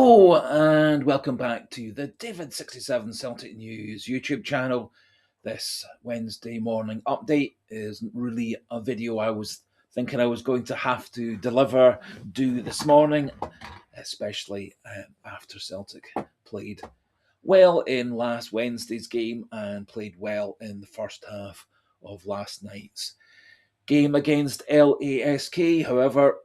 Hello and welcome back to the David67 Celtic News YouTube channel. This Wednesday morning update isn't really a video I was thinking I was going to have to do this morning, especially after Celtic played well in last Wednesday's game and played well in the first half of last night's game against LASK. However,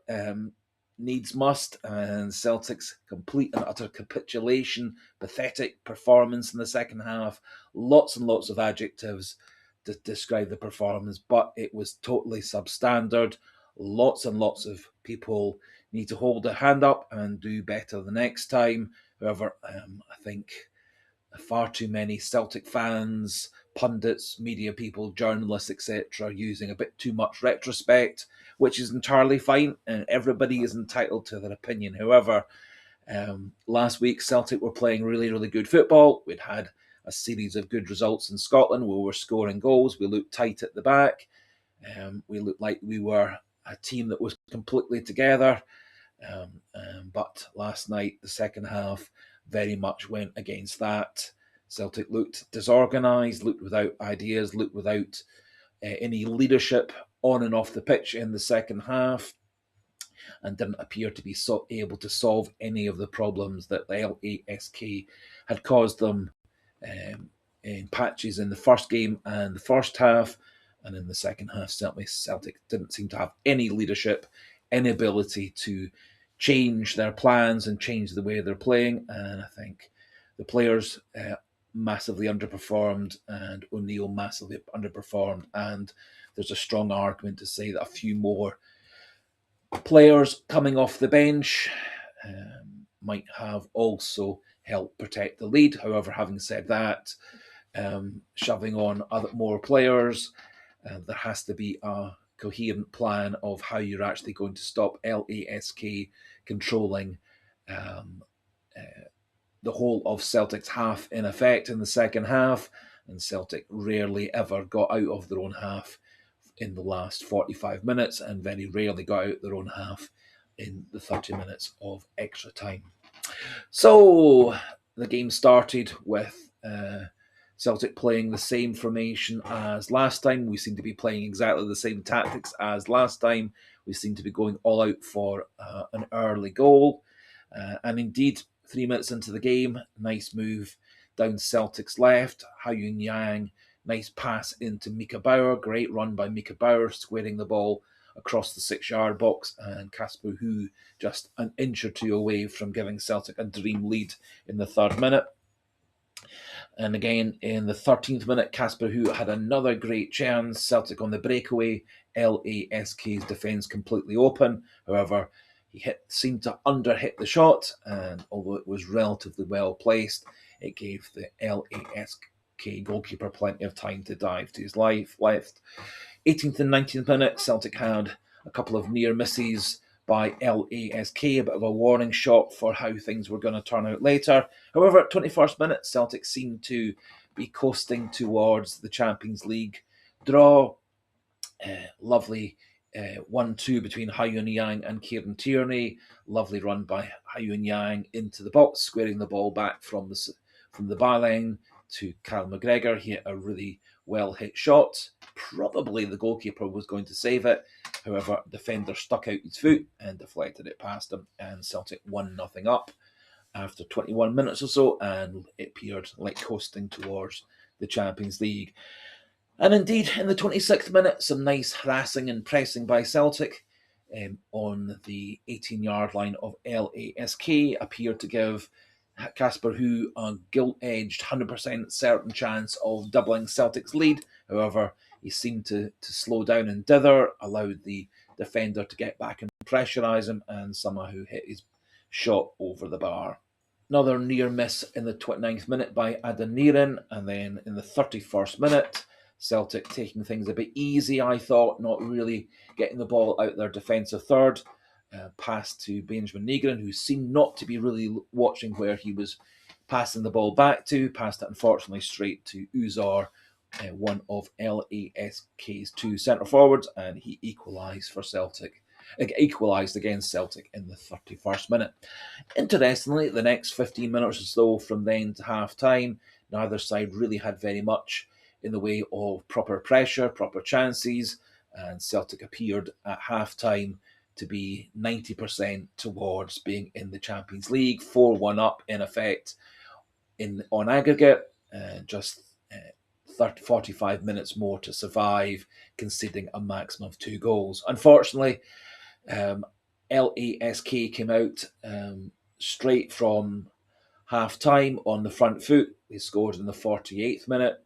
needs must, and Celtic's complete and utter capitulation, pathetic performance in the second half. Lots and lots of adjectives to describe the performance, but it was totally substandard. Lots and lots of people need to hold their hand up and do better the next time. However, I think far too many Celtic fans, pundits, media people, journalists, etc., using a bit too much retrospect, which is entirely fine, and everybody is entitled to their opinion. However, last week Celtic were playing really, really good football. We'd had a series of good results in Scotland where we were scoring goals. We looked tight at the back. We looked like we were a team that was completely together. But last night, the second half, very much went against that. Celtic looked disorganised, looked without ideas, looked without any leadership on and off the pitch in the second half, and didn't appear to be able to solve any of the problems that the LASK had caused them in patches in the first game and the first half. And in the second half, certainly Celtic didn't seem to have any leadership, any ability to change their plans and change the way they're playing. And I think the players massively underperformed, and O'Neill massively underperformed. And there's a strong argument to say that a few more players coming off the bench might have also helped protect the lead. However, having said that, shoving on more players, there has to be a coherent plan of how you're actually going to stop LASK controlling the whole of Celtic's half in effect in the second half, and Celtic rarely ever got out of their own half in the last 45 minutes and very rarely got out their own half in the 30 minutes of extra time. So the game started with Celtic playing the same formation as last time. We seem to be playing exactly the same tactics as last time. We seem to be going all out for an early goal. And indeed, 3 minutes into the game, nice move down Celtic's left. Hyun Yang, nice pass into Mika Bauer. Great run by Mika Bauer, squaring the ball across the 6-yard box. And Casper Hu just an inch or two away from giving Celtic a dream lead in the third minute. And again, in the 13th minute, Casper Hu had another great chance. Celtic on the breakaway. LASK's defence completely open. However, he seemed to under-hit the shot, and although it was relatively well placed, it gave the LASK goalkeeper plenty of time to dive to his left. 18th and 19th minute, Celtic had a couple of near misses by LASK, a bit of a warning shot for how things were going to turn out later. However, at 21st minute, Celtic seemed to be coasting towards the Champions League draw. Lovely 1-2 between Hyun Yang and Kieran Tierney. Lovely run by Hyun Yang into the box, squaring the ball back from the byline to Cal McGregor. He hit a really well hit shot. Probably the goalkeeper was going to save it. However, defender stuck out his foot and deflected it past him, and Celtic 1-0 up after 21 minutes or so, and it appeared like coasting towards the Champions League. And indeed, in the 26th minute, some nice harassing and pressing by Celtic on the 18-yard line of LASK appeared to give Casper Hu a gilt-edged 100% certain chance of doubling Celtic's lead. However, he seemed to slow down and dither, allowed the defender to get back and pressurise him, and somehow hit his shot over the bar. Another near miss in the 29th minute by Adeniran, and then in the 31st minute, Celtic taking things a bit easy, I thought, not really getting the ball out their defensive third. Pass to Benjamin Negrin, who seemed not to be really watching where he was passing the ball back to. Passed it, unfortunately, straight to Uzor, one of LASK's two centre forwards, and he equalised for Celtic equalised against Celtic in the 31st minute. Interestingly, the next 15 minutes or so from then to half time, neither side really had very much in the way of proper pressure, proper chances, and Celtic appeared at half time to be 90% towards being in the Champions League, 4-1 up in effect on aggregate, just 45 minutes more to survive, conceding a maximum of 2 goals. Unfortunately, LASK came out straight from half time on the front foot. They scored in the 48th minute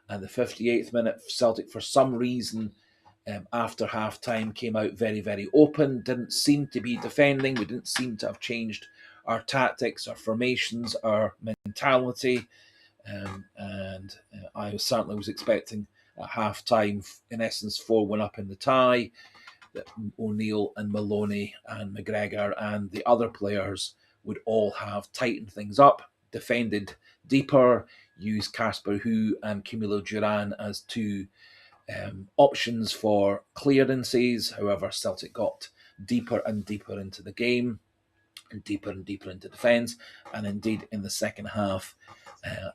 and the 58th minute. Celtic, for some reason, after half time, came out very, very open, didn't seem to be defending. We didn't seem to have changed our tactics, our formations, our mentality. And I certainly was expecting at half time, in essence, 4-1 up in the tie, that O'Neill and Maloney and McGregor and the other players would all have tightened things up, defended deeper, used Casper Hu and Camilo Duran as two options for clearances. However, Celtic got deeper and deeper into the game and deeper into defence. And indeed, in the second half,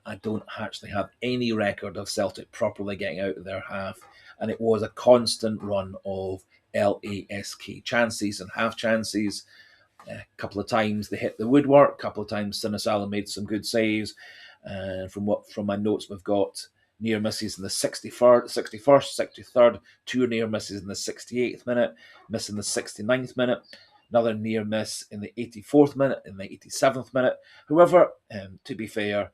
I don't actually have any record of Celtic properly getting out of their half. And it was a constant run of LASK chances and half chances. A couple of times they hit the woodwork. A couple of times Sinisalo made some good saves. And from my notes, we've got near misses in the 61st, 63rd, 2 near misses in the 68th minute, miss in the 69th minute, another near miss in the 84th minute, in the 87th minute. However, to be fair,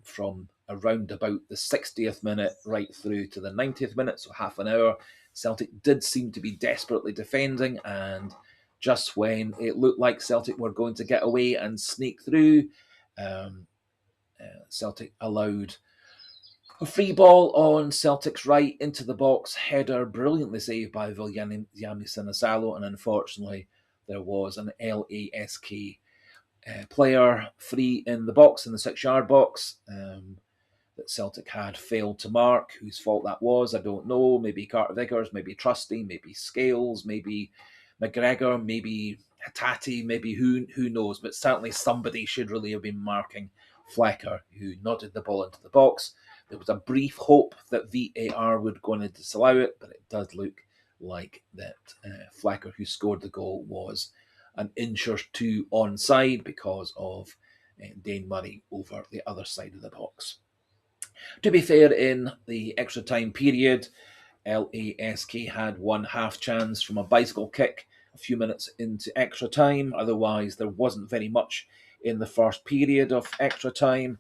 from around about the 60th minute right through to the 90th minute, so half an hour, Celtic did seem to be desperately defending, and just when it looked like Celtic were going to get away and sneak through, Celtic allowed a free ball on Celtic's right into the box, header brilliantly saved by Viliami Sinisalo, and unfortunately there was an LASK player free in the box, in the 6-yard box, that Celtic had failed to mark. Whose fault that was, I don't know. Maybe Carter Vickers, maybe Trusty, maybe Scales, maybe McGregor, maybe Hattati, maybe who knows. But certainly somebody should really have been marking Flecker, who nodded the ball into the box. There was a brief hope that VAR would go on to disallow it, but it does look like that Flecker, who scored the goal, was an inch or two onside because of Dane Murray over the other side of the box. To be fair, in the extra time period, LASK had one half chance from a bicycle kick a few minutes into extra time. Otherwise, there wasn't very much in the first period of extra time.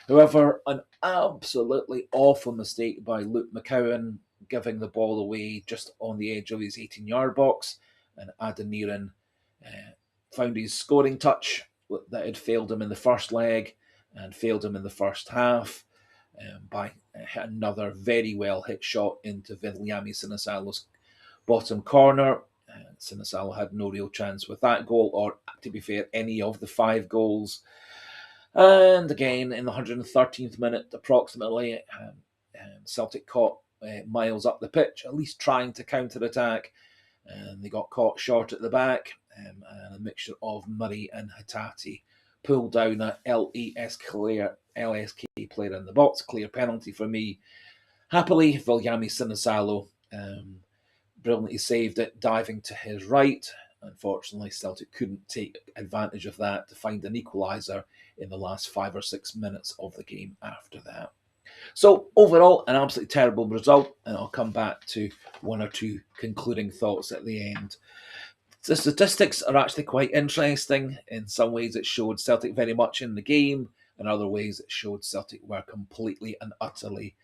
However, an absolutely awful mistake by Luke McCowan, giving the ball away just on the edge of his 18-yard box, and Adeniran found his scoring touch that had failed him in the first leg and failed him in the first half by another very well hit shot into Viliami Sinisalo's bottom corner. Sinisalo had no real chance with that goal, or to be fair, any of the 5 goals. And again, in the 113th minute, approximately, Celtic caught Miles up the pitch, at least trying to counter-attack, and they got caught short at the back, and a mixture of Murray and Hattati pulled down a LASK player in the box. Clear penalty for me. Happily, Viliami Sinisalo brilliantly saved it, diving to his right. Unfortunately, Celtic couldn't take advantage of that to find an equaliser in the last 5 or 6 minutes of the game after that. So overall, an absolutely terrible result, and I'll come back to one or two concluding thoughts at the end. The statistics are actually quite interesting. In some ways, it showed Celtic very much in the game. In other ways, it showed Celtic were completely and utterly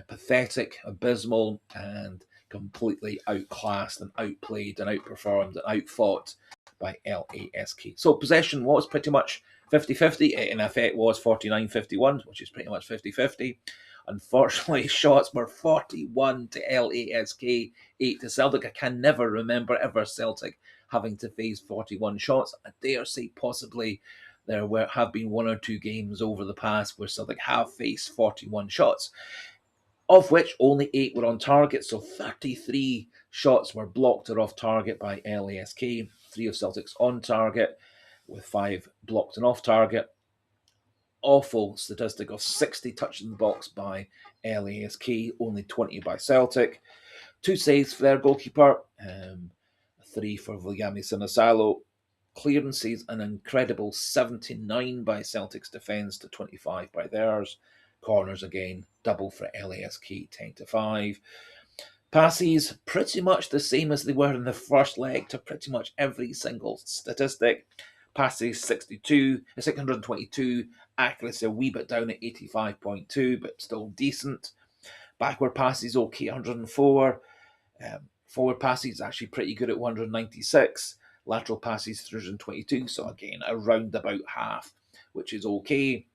pathetic, abysmal, and completely outclassed and outplayed and outperformed and outfought by LASK. So possession was pretty much 50-50. It in effect was 49-51, which is pretty much 50-50. Unfortunately, shots were 41 to LASK, 8 to Celtic. I can never remember ever Celtic having to face 41 shots. I dare say possibly there have been 1 or 2 games over the past where Celtic have faced 41 shots. of which only 8 were on target, so 33 shots were blocked or off target by LASK, 3 of Celtic's on target, with 5 blocked and off target. Awful statistic of 60 touches in the box by LASK, only 20 by Celtic. 2 saves for their goalkeeper, 3 for Viliami Sinisalo. Clearances, an incredible 79 by Celtic's defence to 25 by theirs. Corners again, double for LASK, 10-5. Passes, pretty much the same as they were in the first leg to pretty much every single statistic. Passes 622, accuracy a wee bit down at 85.2, but still decent. Backward passes okay, 104. Forward passes actually pretty good at 196. Lateral passes 322, so again around about half, which is okay.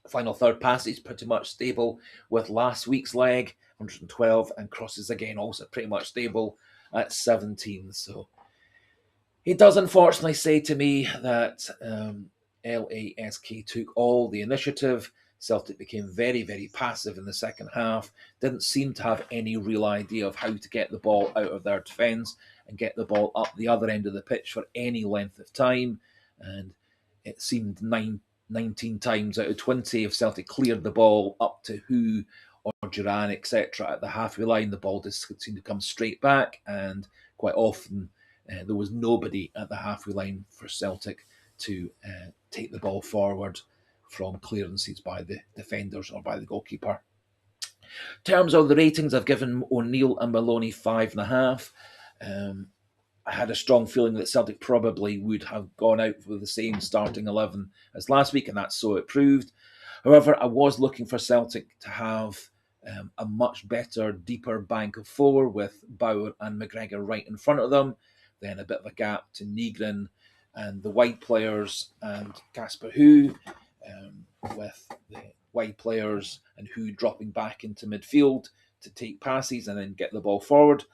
Final third passes pretty much stable with last week's leg, 112, and crosses again also pretty much stable at 17. So it does unfortunately say to me that LASK took all the initiative. Celtic became very, very passive in the second half, didn't seem to have any real idea of how to get the ball out of their defence and get the ball up the other end of the pitch for any length of time. And it seemed 19 times out of 20, if Celtic cleared the ball up to Hu or Duran, etc., at the halfway line, the ball just seemed to come straight back, and quite often there was nobody at the halfway line for Celtic to take the ball forward from clearances by the defenders or by the goalkeeper. In terms of the ratings, I've given O'Neill and Maloney 5.5. I had a strong feeling that Celtic probably would have gone out with the same starting 11 as last week, and that's so it proved. However, I was looking for Celtic to have a much better, deeper bank of 4 with Bauer and McGregor right in front of them, then a bit of a gap to Nygren and the wide players and Casper Hu, with the wide players and Hu dropping back into midfield to take passes and then get the ball forward.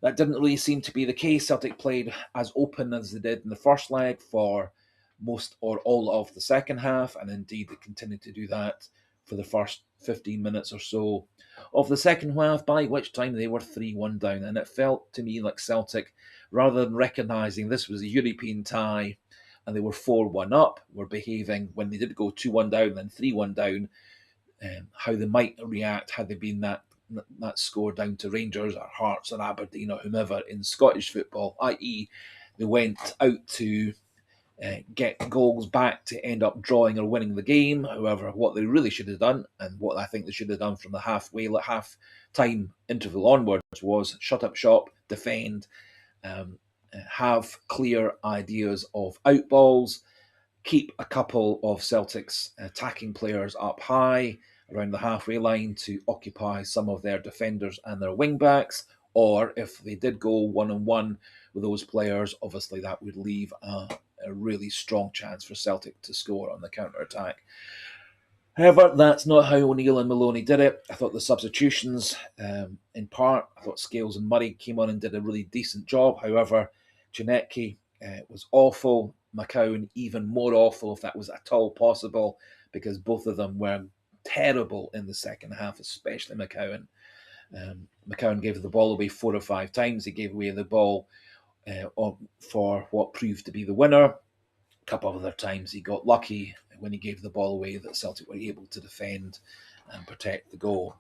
That didn't really seem to be the case. Celtic played as open as they did in the first leg for most or all of the second half, and indeed they continued to do that for the first 15 minutes or so of the second half, by which time they were 3-1 down. And it felt to me like Celtic, rather than recognising this was a European tie and they were 4-1 up, were behaving when they did go 2-1 down, then 3-1 down, how they might react had they been that score down to Rangers or Hearts or Aberdeen or whomever in Scottish football, i.e. they went out to get goals back to end up drawing or winning the game. However, what they really should have done, and what I think they should have done from the half-time interval onwards, was shut up shop, defend, have clear ideas of outballs, keep a couple of Celtic's attacking players up high around the halfway line to occupy some of their defenders and their wing-backs, or if they did go one-on-one with those players, obviously that would leave a really strong chance for Celtic to score on the counter-attack. However, that's not how O'Neill and Maloney did it. I thought the substitutions, in part, I thought Scales and Murray came on and did a really decent job. However, Janecki was awful. McCowan even more awful, if that was at all possible, because both of them were terrible in the second half, especially McCowan. McCowan gave the ball away 4 or 5 times. He gave away the ball for what proved to be the winner. A couple of other times he got lucky when he gave the ball away that Celtic were able to defend and protect the goal.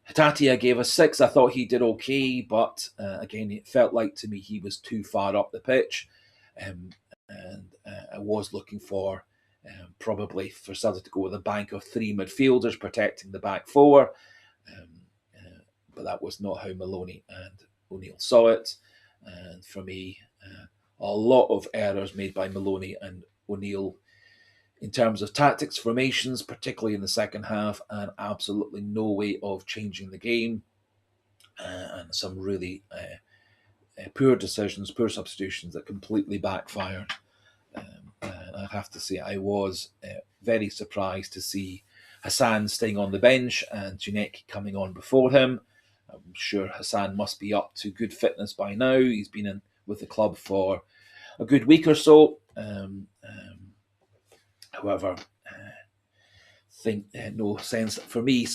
Hatatia gave a 6. I thought he did okay, but again, it felt like to me he was too far up the pitch. And I was looking for probably for Celtic to go with a bank of 3 midfielders protecting the back 4. But that was not how Maloney and O'Neill saw it. And for me, a lot of errors made by Maloney and O'Neill in terms of tactics, formations, particularly in the second half, and absolutely no way of changing the game. And some really poor decisions, poor substitutions that completely backfired. I have to say I was very surprised to see Hassan staying on the bench and Janecki coming on before him. I'm sure Hassan must be up to good fitness by now. He's been in with the club for a good week or so. However, think no sense for me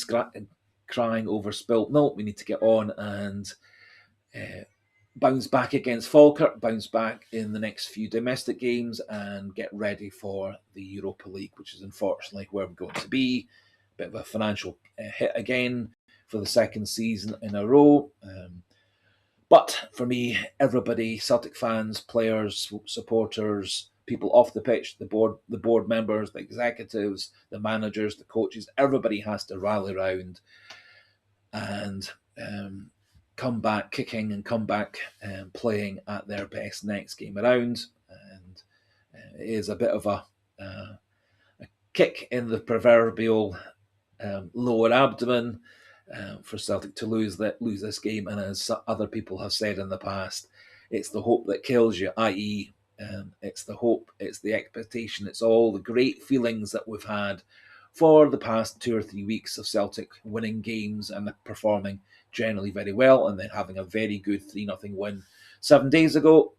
crying over spilt milk. We need to get on and bounce back against Falkirk, bounce back in the next few domestic games, and get ready for the Europa League, which is unfortunately where we're going to be. A bit of a financial hit again for the second season in a row. But for me, everybody, Celtic fans, players, supporters, people off the pitch, the board members, the executives, the managers, the coaches, everybody has to rally round and come back kicking and come back playing at their best next game around. And it is a bit of a kick in the proverbial lower abdomen for Celtic to lose this game. And as other people have said in the past, it's the hope that kills you, i.e., it's the hope, it's the expectation, it's all the great feelings that we've had for the past 2 or 3 weeks of Celtic winning games and performing generally very well, and then having a very good 3-0 win 7 days ago.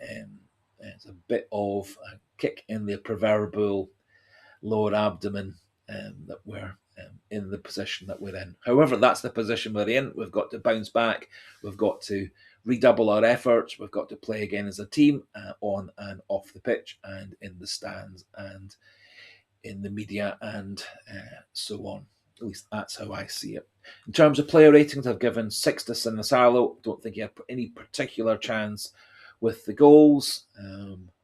It's a bit of a kick in the proverbial lower abdomen that we're in the position that we're in. However, that's the position we're in. We've got to bounce back. We've got to redouble our efforts. We've got to play again as a team on and off the pitch and in the stands and in the media and so on. At least that's how I see it. In terms of player ratings, I've given 6 to Sinisalo. Don't think he had any particular chance with the goals.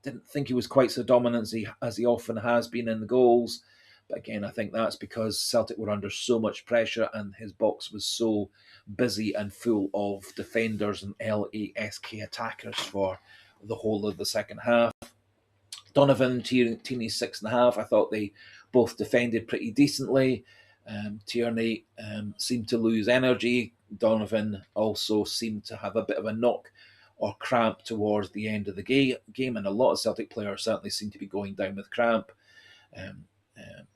Didn't think he was quite so dominant as he often has been in the goals. But again, I think that's because Celtic were under so much pressure and his box was so busy and full of defenders and LASK attackers for the whole of the second half. Donovan, Tierney 6.5. I thought they both defended pretty decently. Tierney seemed to lose energy. Donovan also seemed to have a bit of a knock or cramp towards the end of the game, and a lot of Celtic players certainly seem to be going down with cramp.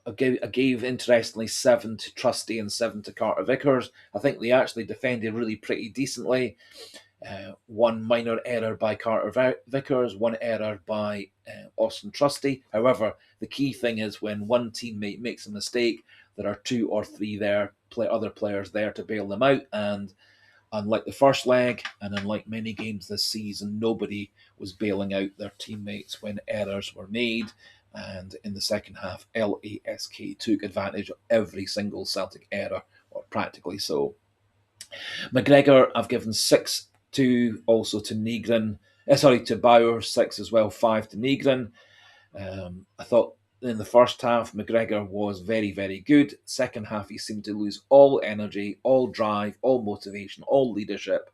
I gave interestingly 7 to Trusty and 7 to Carter Vickers. I think they actually defended really pretty decently. One minor error by Carter Vickers, one error by Austin Trusty. However, the key thing is when one teammate makes a mistake, there are 2 or 3 other players there to bail them out. And unlike the first leg, and unlike many games this season, nobody was bailing out their teammates when errors were made. And in the second half, LASK took advantage of every single Celtic error, or practically so. McGregor, I've given 6 to Negrin. To Bauer, 6 as well, 5 to Negrin. I thought in the first half, McGregor was very, very good. Second half, he seemed to lose all energy, all drive, all motivation, all leadership.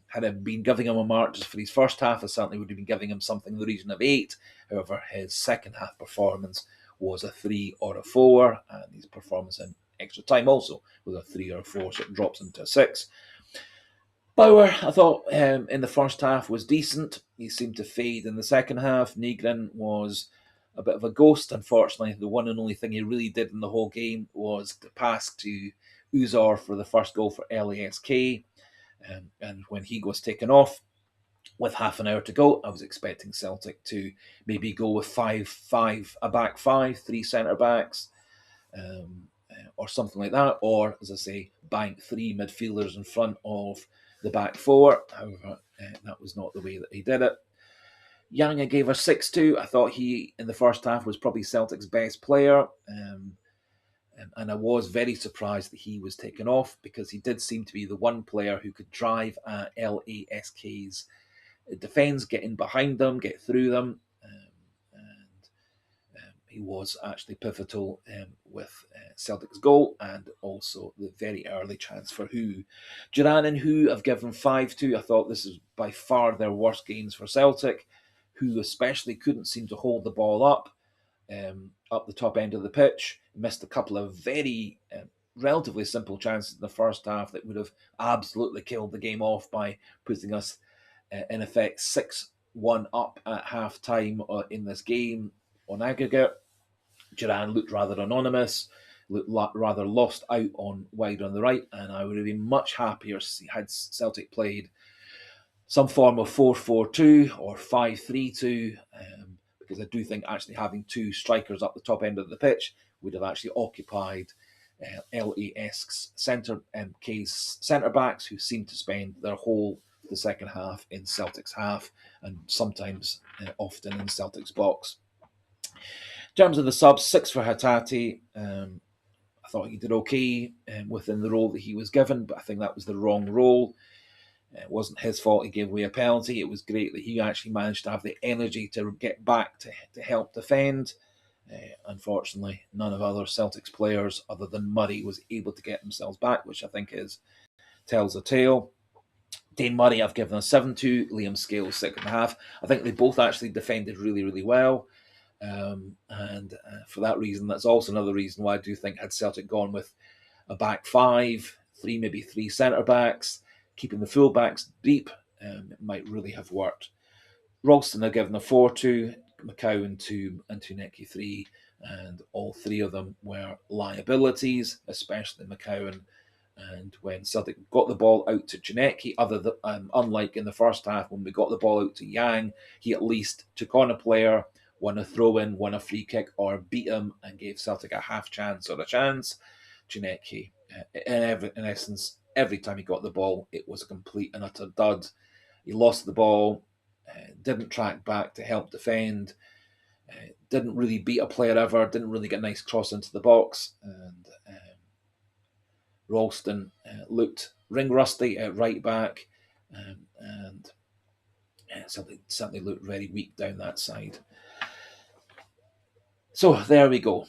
Had I been giving him a mark just for his first half, I certainly would have been giving him something in the region of 8. However, his second half performance was a 3 or a 4, and his performance in extra time also was a 3 or a 4, so it drops into a 6. Bauer, I thought in the first half was decent. He seemed to fade in the second half. Negrin was a bit of a ghost, unfortunately. The one and only thing he really did in the whole game was to pass to Uzor for the first goal for LASK. And when he was taken off, with half an hour to go, I was expecting Celtic to maybe go with a back five, 3 centre backs, or something like that, or as I say, bank 3 midfielders in front of the back 4. However, that was not the way that he did it. Yang, I gave a 6-2. I thought he, in the first half, was probably Celtic's best player. And I was very surprised that he was taken off because he did seem to be the one player who could drive at LASK's defence, get in behind them, get through them. He was actually pivotal with Celtic's goal and also the very early chance for Who. Duran and Who I've given 5 to. I thought this is by far their worst games for Celtic. Who especially couldn't seem to hold the ball up the top end of the pitch. Missed a couple of very relatively simple chances in the first half that would have absolutely killed the game off by putting us in effect 6-1 up at half time in this game on aggregate. Duran looked rather anonymous, looked rather lost out on wide on the right, and I would have been much happier had Celtic played some form of 4-4-2 or 5-3-2, because I do think actually having 2 strikers up the top end of the pitch would have actually occupied LASK's centre backs, who seem to spend their whole the second half in Celtic's half, and sometimes often in Celtic's box. In terms of the subs, 6 for Hatate. I thought he did okay within the role that he was given, but I think that was the wrong role. It wasn't his fault he gave away a penalty. It was great that he actually managed to have the energy to get back to help defend. Unfortunately, none of other Celtics players other than Murray was able to get themselves back, which I think tells a tale. Dane Murray I've given a 7 to, Liam Scales 6.5. I think they both actually defended really, really well. And for that reason, that's also another reason why I do think had Celtic gone with a back five, maybe three centre-backs, keeping the full-backs deep, it might really have worked. Ralston I've given a 4 to, McCowan 2, and Tuneki 3, and all three of them were liabilities, especially McCowan. And when Celtic got the ball out to Tuneki, unlike in the first half when we got the ball out to Yang, he at least took on a player, won a throw-in, won a free kick, or beat him and gave Celtic a half chance or a chance. Tuneki, in essence, every time he got the ball, it was a complete and utter dud. He lost the ball, didn't track back to help defend, didn't really beat a player ever, didn't really get a nice cross into the box, and Ralston looked ring rusty at right back, and certainly looked very weak down that side. So there we go.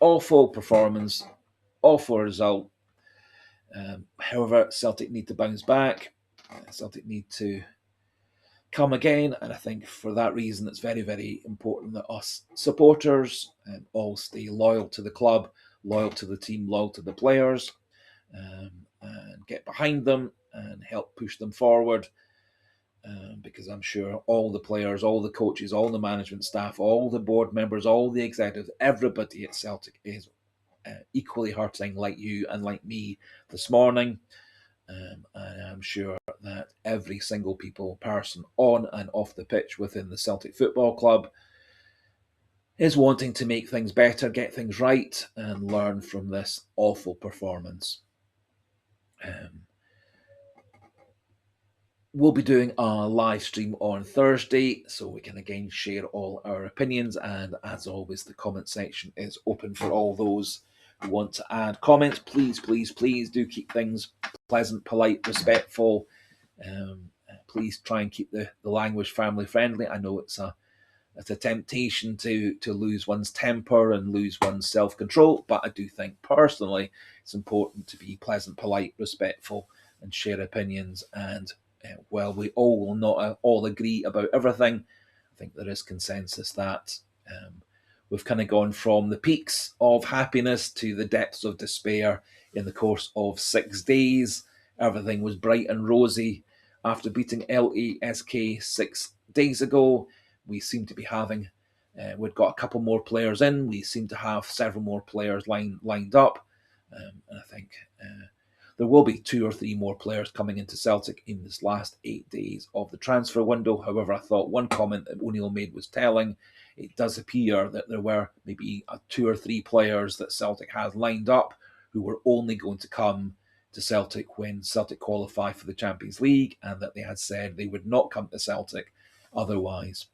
Awful performance, awful result. However, Celtic need to bounce back. Celtic need to come again, and I think for that reason it's very, very important that us supporters all stay loyal to the club, loyal to the team, loyal to the players, and get behind them and help push them forward, because I'm sure all the players, all the coaches, all the management staff, all the board members, all the executives, everybody at Celtic is equally hurting like you and like me this morning. And I'm sure that every single person on and off the pitch within the Celtic Football Club is wanting to make things better, get things right, and learn from this awful performance. We'll be doing a live stream on Thursday, so we can again share all our opinions. And as always, the comment section is open for all those who want to add comments. Please, please, please do keep things pleasant, polite, respectful. Please try and keep the language family friendly. I know it's a temptation to lose one's temper and lose one's self-control, but I do think personally it's important to be pleasant, polite, respectful, and share opinions. And while we all will not all agree about everything, I think there is consensus that we've kind of gone from the peaks of happiness to the depths of despair in the course of 6 days. Everything was bright and rosy after beating LASK 6 days ago. We seem to be having, we've got a couple more players in. We seem to have several more players lined up. And I think there will be 2 or 3 more players coming into Celtic in this last 8 days of the transfer window. However, I thought one comment that O'Neill made was telling. It does appear that there were maybe 2 or 3 players that Celtic has lined up who were only going to come to Celtic when Celtic qualify for the Champions League, and that they had said they would not come to Celtic otherwise.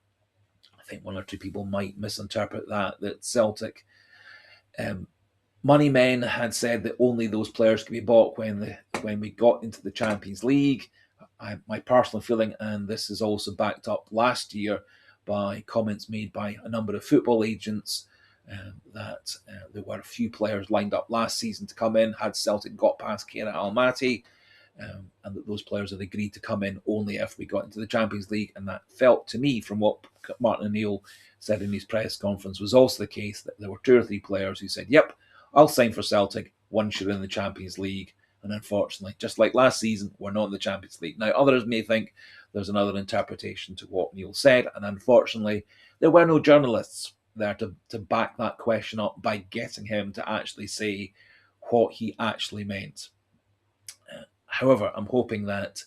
I think 1 or 2 people might misinterpret that Celtic money men had said that only those players could be bought when we got into the Champions League. My personal feeling, and this is also backed up last year by comments made by a number of football agents, that there were a few players lined up last season to come in had Celtic got past Kieran Almaty, and that those players had agreed to come in only if we got into the Champions League. And that felt to me, from what Martin O'Neill said in his press conference, was also the case, that there were 2 or 3 players who said, yep, I'll sign for Celtic once you're in the Champions League. And unfortunately, just like last season, we're not in the Champions League. Now, others may think there's another interpretation to what Neil said, and unfortunately, there were no journalists there to back that question up by getting him to actually say what he actually meant. However, I'm hoping that,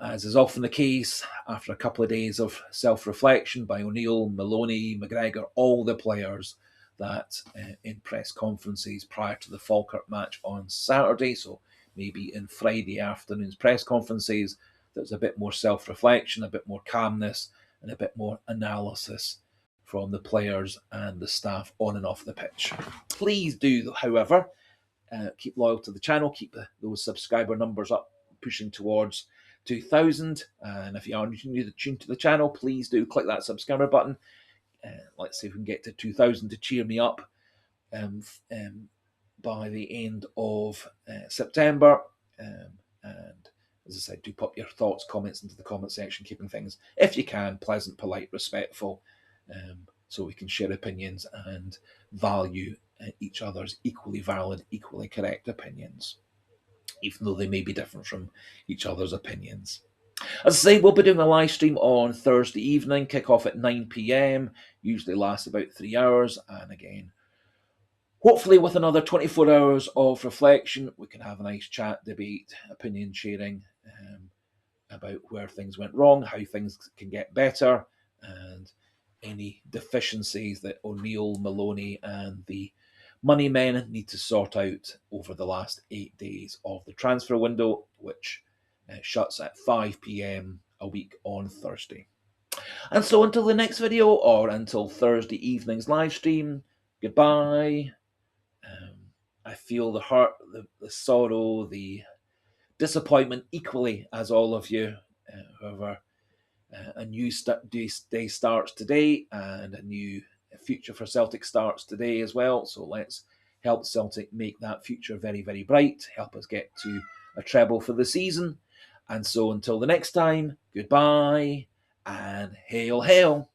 as is often the case, after a couple of days of self-reflection by O'Neill, Maloney, McGregor, all the players, that in press conferences prior to the Falkirk match on Saturday. So maybe in Friday afternoon's press conferences, there's a bit more self-reflection, a bit more calmness, and a bit more analysis from the players and the staff on and off the pitch. Please do, however, keep loyal to the channel, keep those subscriber numbers up, pushing towards 2,000. And if you are new to the channel, please do click that subscriber button. Let's see if we can get to 2,000 to cheer me up by the end of September. And as I said, do pop your thoughts, comments into the comment section, keeping things, if you can, pleasant, polite, respectful, so we can share opinions and value each other's equally valid, equally correct opinions, even though they may be different from each other's opinions. As I say, we'll be doing a live stream on Thursday evening, kick off at 9 p.m, usually lasts about 3 hours, and again, hopefully with another 24 hours of reflection, we can have a nice chat, debate, opinion sharing about where things went wrong, how things can get better, and any deficiencies that O'Neill, Maloney, and the money men need to sort out over the last 8 days of the transfer window, which shuts at 5 p.m. a week on Thursday. And so until the next video, or until Thursday evening's live stream, goodbye. I feel the hurt, the sorrow, the disappointment equally as all of you. However, a new day starts today, and a new future for Celtic starts today as well. So let's help Celtic make that future very, very bright, help us get to a treble for the season. And so until the next time, goodbye and hail, hail.